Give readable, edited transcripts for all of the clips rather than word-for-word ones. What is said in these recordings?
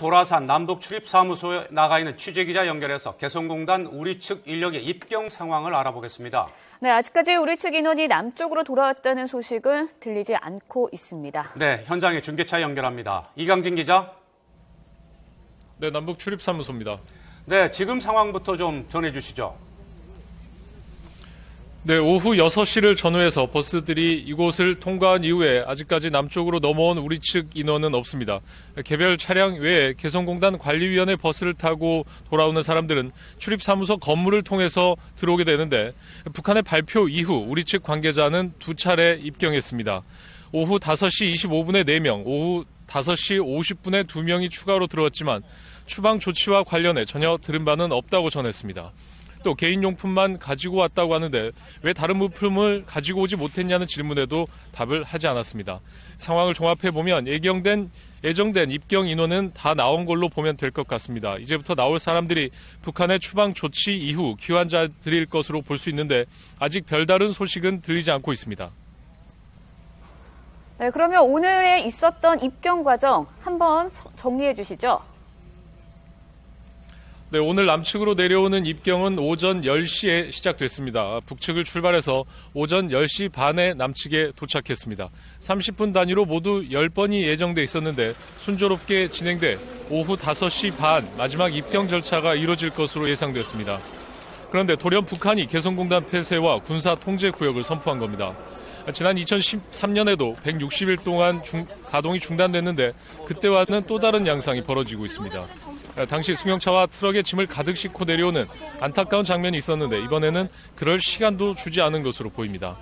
도라산 남북출입사무소에 나가 있는 취재기자 연결해서 개성공단 우리 측 인력의 입경 상황을 알아보겠습니다. 네, 아직까지 우리 측 인원이 남쪽으로 돌아왔다는 소식은 들리지 않고 있습니다. 네, 현장에 중계차 연결합니다. 이강진 기자. 네, 남북출입사무소입니다. 네, 지금 상황부터 좀 전해주시죠. 네, 오후 6시를 전후해서 버스들이 이곳을 통과한 이후에 아직까지 남쪽으로 넘어온 우리 측 인원은 없습니다. 개별 차량 외에 개성공단 관리위원회 버스를 타고 돌아오는 사람들은 출입사무소 건물을 통해서 들어오게 되는데 북한의 발표 이후 우리 측 관계자는 2차례 입경했습니다. 오후 5시 25분에 4명, 오후 5시 50분에 2명이 추가로 들어왔지만 추방 조치와 관련해 전혀 들은 바는 없다고 전했습니다. 또 개인용품만 가지고 왔다고 하는데 왜 다른 물품을 가지고 오지 못했냐는 질문에도 답을 하지 않았습니다. 상황을 종합해보면 예정된 입경 인원은 다 나온 걸로 보면 될 것 같습니다. 이제부터 나올 사람들이 북한의 추방 조치 이후 귀환자들일 것으로 볼 수 있는데 아직 별다른 소식은 들리지 않고 있습니다. 네, 그러면 오늘에 있었던 입경 과정 한번 정리해 주시죠. 네, 오늘 남측으로 내려오는 입경은 오전 10시에 시작됐습니다. 북측을 출발해서 오전 10시 반에 남측에 도착했습니다. 30분 단위로 모두 10번이 예정돼 있었는데 순조롭게 진행돼 오후 5시 반 마지막 입경 절차가 이뤄질 것으로 예상됐습니다. 그런데 돌연 북한이 개성공단 폐쇄와 군사 통제 구역을 선포한 겁니다. 지난 2013년에도 160일 동안 가동이 중단됐는데 그때와는 또 다른 양상이 벌어지고 있습니다. 당시 승용차와 트럭에 짐을 가득 싣고 내려오는 안타까운 장면이 있었는데 이번에는 그럴 시간도 주지 않은 것으로 보입니다.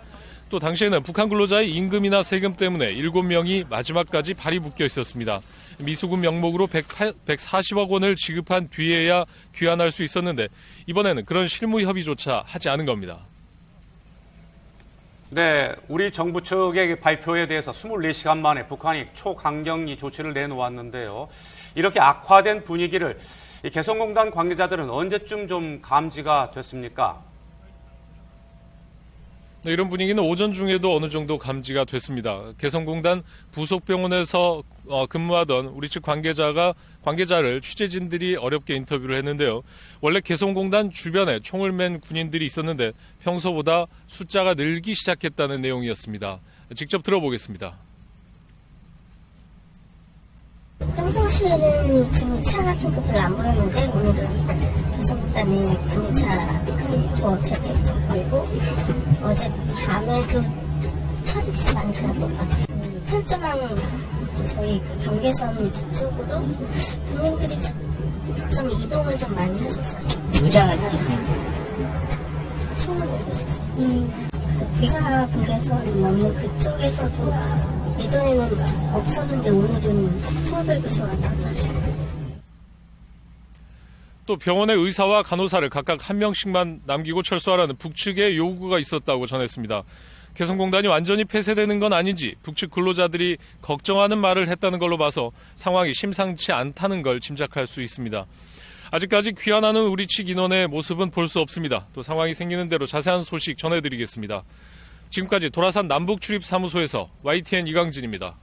또 당시에는 북한 근로자의 임금이나 세금 때문에 7명이 마지막까지 발이 묶여 있었습니다. 미수금 명목으로 140억 원을 지급한 뒤에야 귀환할 수 있었는데 이번에는 그런 실무 협의조차 하지 않은 겁니다. 네, 우리 정부 측의 발표에 대해서 24시간 만에 북한이 초강경위 조치를 내놓았는데요. 이렇게 악화된 분위기를 개성공단 관계자들은 언제쯤 좀 감지가 됐습니까? 네, 이런 분위기는 오전 중에도 어느 정도 감지가 됐습니다. 개성공단 부속병원에서 근무하던 우리 측 관계자를 취재진들이 어렵게 인터뷰를 했는데요. 원래 개성공단 주변에 총을 맨 군인들이 있었는데 평소보다 숫자가 늘기 시작했다는 내용이었습니다. 직접 들어보겠습니다. 평소시에는 군차 같은 거 별로 안 보였는데 오늘은 개성공단에 군차 한두 세대 좀 보이고 어제 밤에 그 차들이 좀 많이 들었던 것 같아요. 철조망 저희 그 경계선 뒤쪽으로 군인들이 좀 이동을 좀 많이 하셨어요. 무장을 하는 총을 들고 있었어요. 그 군사 경계선 넘는 그쪽에서도 예전에는 없었는데 오늘은 총 들고 왔다 갔다 하시고. 또 병원의 의사와 간호사를 각각 한 명씩만 남기고 철수하라는 북측의 요구가 있었다고 전했습니다. 개성공단이 완전히 폐쇄되는 건 아닌지 북측 근로자들이 걱정하는 말을 했다는 걸로 봐서 상황이 심상치 않다는 걸 짐작할 수 있습니다. 아직까지 귀환하는 우리 측 인원의 모습은 볼 수 없습니다. 또 상황이 생기는 대로 자세한 소식 전해드리겠습니다. 지금까지 도라산 남북출입사무소에서 YTN 이강진입니다.